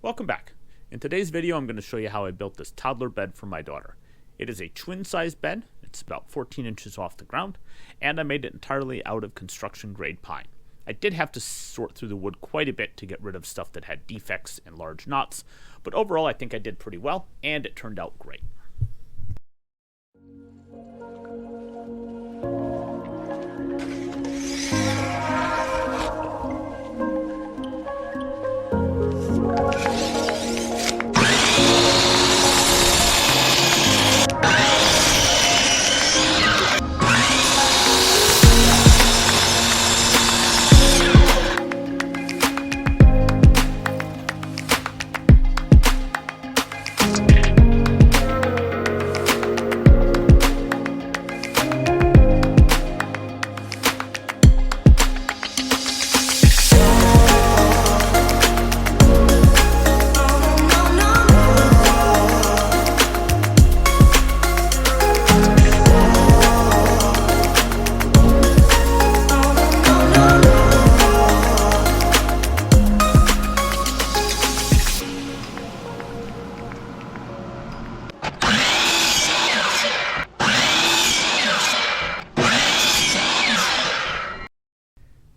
Welcome back. In today's video, I'm going to show you how I built this toddler bed for my daughter. It is a twin-size bed. It's about 14 inches off the ground, and I made it entirely out of construction-grade pine. I did have to sort through the wood quite a bit to get rid of stuff that had defects and large knots, but overall I think I did pretty well, and it turned out great.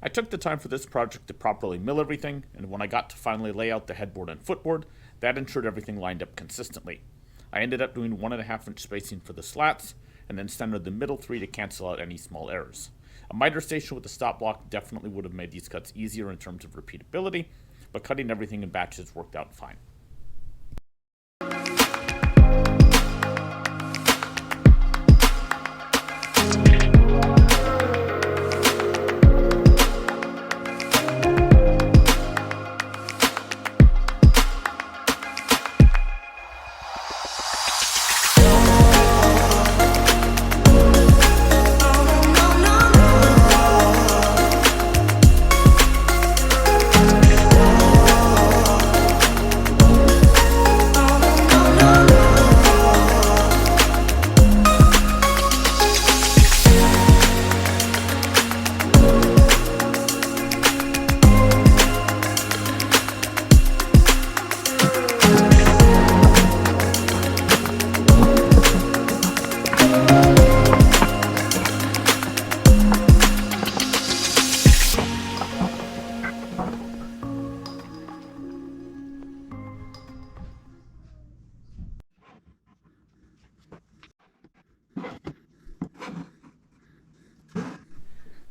I took the time for this project to properly mill everything, and when I got to finally lay out the headboard and footboard, that ensured everything lined up consistently. I ended up doing 1.5 inch spacing for the slats, and then centered the middle 3 to cancel out any small errors. A miter station with a stop block definitely would have made these cuts easier in terms of repeatability, but cutting everything in batches worked out fine.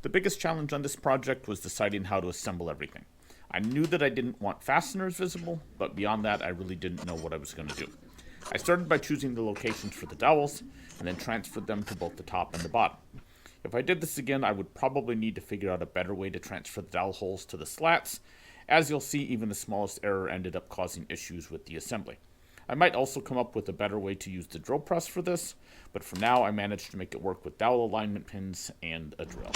The biggest challenge on this project was deciding how to assemble everything. I knew that I didn't want fasteners visible, but beyond that I really didn't know what I was going to do. I started by choosing the locations for the dowels, and then transferred them to both the top and the bottom. If I did this again, I would probably need to figure out a better way to transfer the dowel holes to the slats. As you'll see, even the smallest error ended up causing issues with the assembly. I might also come up with a better way to use the drill press for this, but for now I managed to make it work with dowel alignment pins and a drill.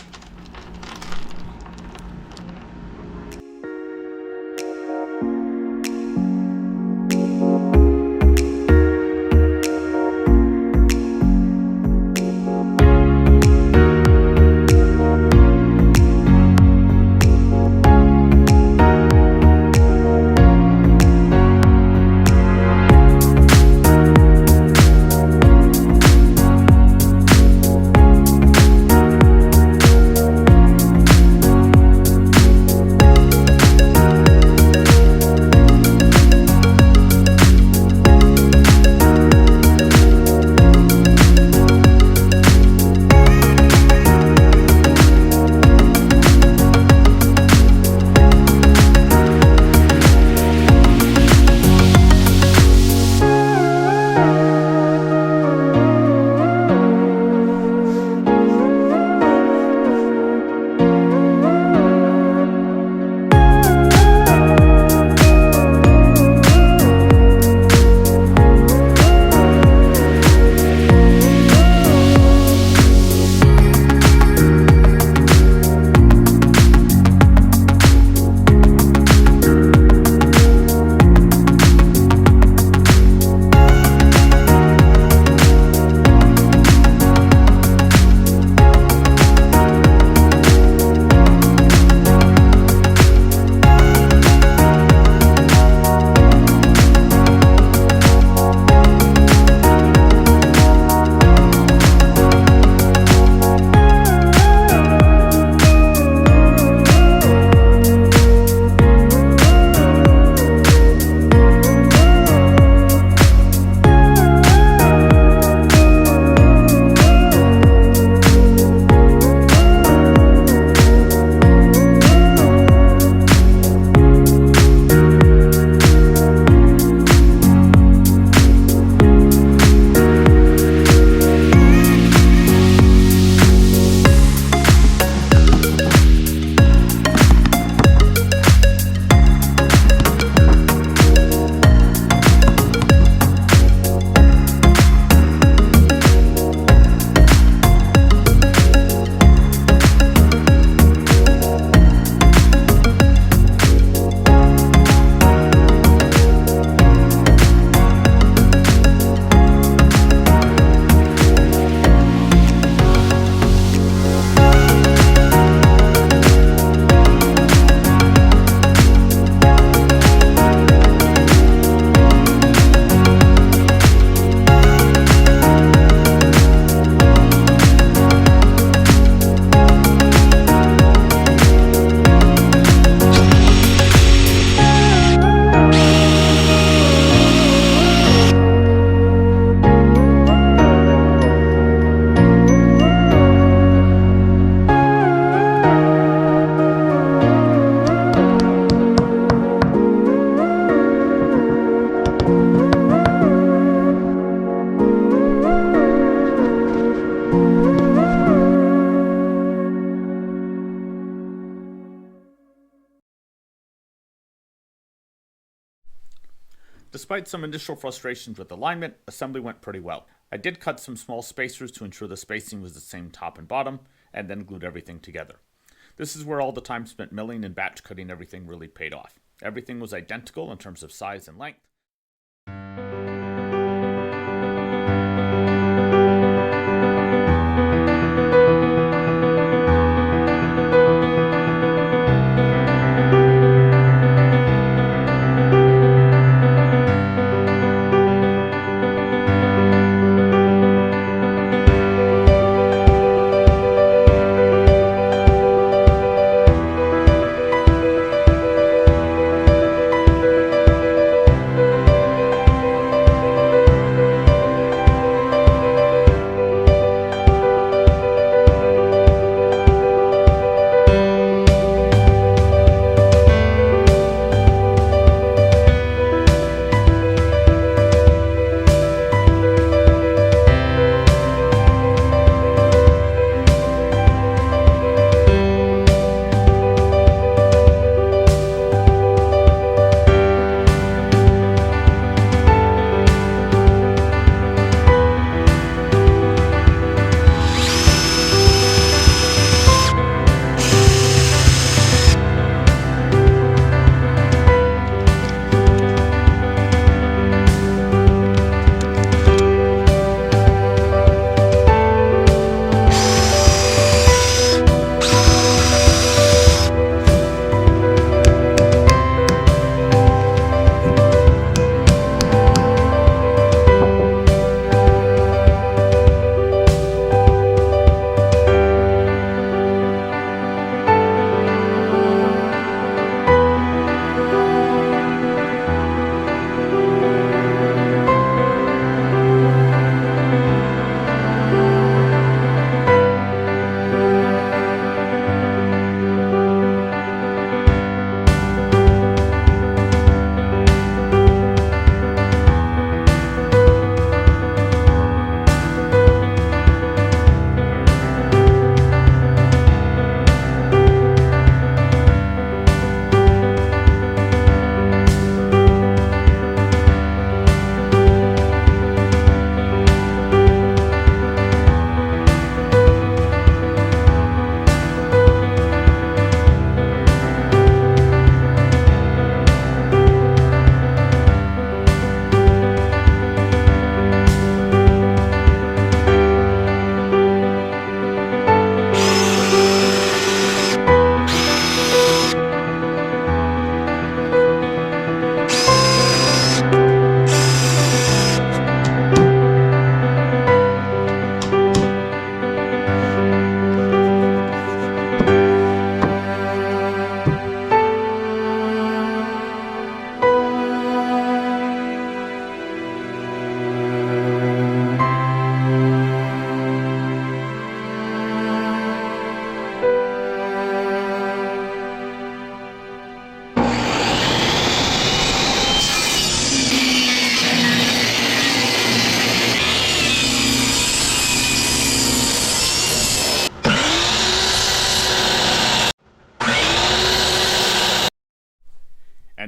Despite some initial frustrations with alignment, assembly went pretty well. I did cut some small spacers to ensure the spacing was the same top and bottom, and then glued everything together. This is where all the time spent milling and batch cutting everything really paid off. Everything was identical in terms of size and length.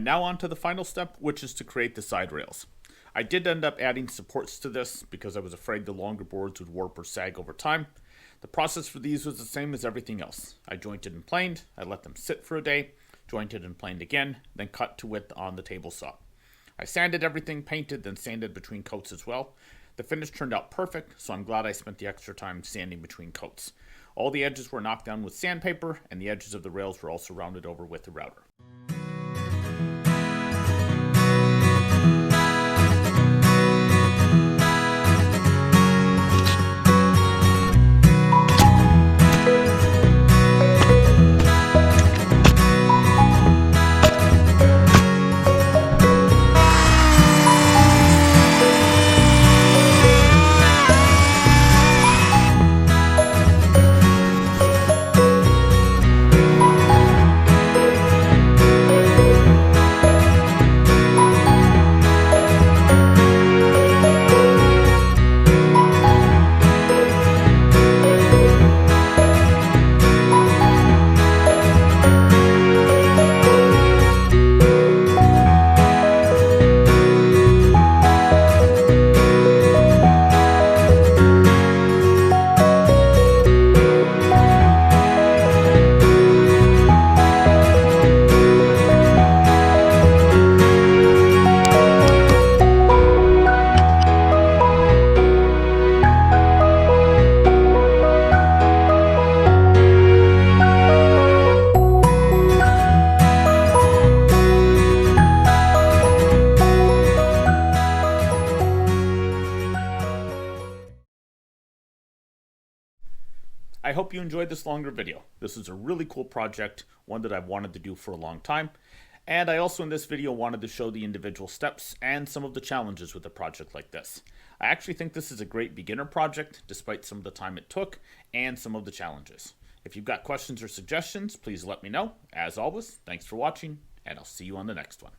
And now on to the final step, which is to create the side rails. I did end up adding supports to this because I was afraid the longer boards would warp or sag over time. The process for these was the same as everything else. I jointed and planed, I let them sit for a day, jointed and planed again, then cut to width on the table saw. I sanded everything, painted, then sanded between coats as well. The finish turned out perfect, so I'm glad I spent the extra time sanding between coats. All the edges were knocked down with sandpaper, and the edges of the rails were also rounded over with a router. I hope you enjoyed this longer video. This is a really cool project, one that I've wanted to do for a long time. And I also in this video wanted to show the individual steps and some of the challenges with a project like this. I actually think this is a great beginner project, despite some of the time it took and some of the challenges. If you've got questions or suggestions, please let me know. As always, thanks for watching, and I'll see you on the next one.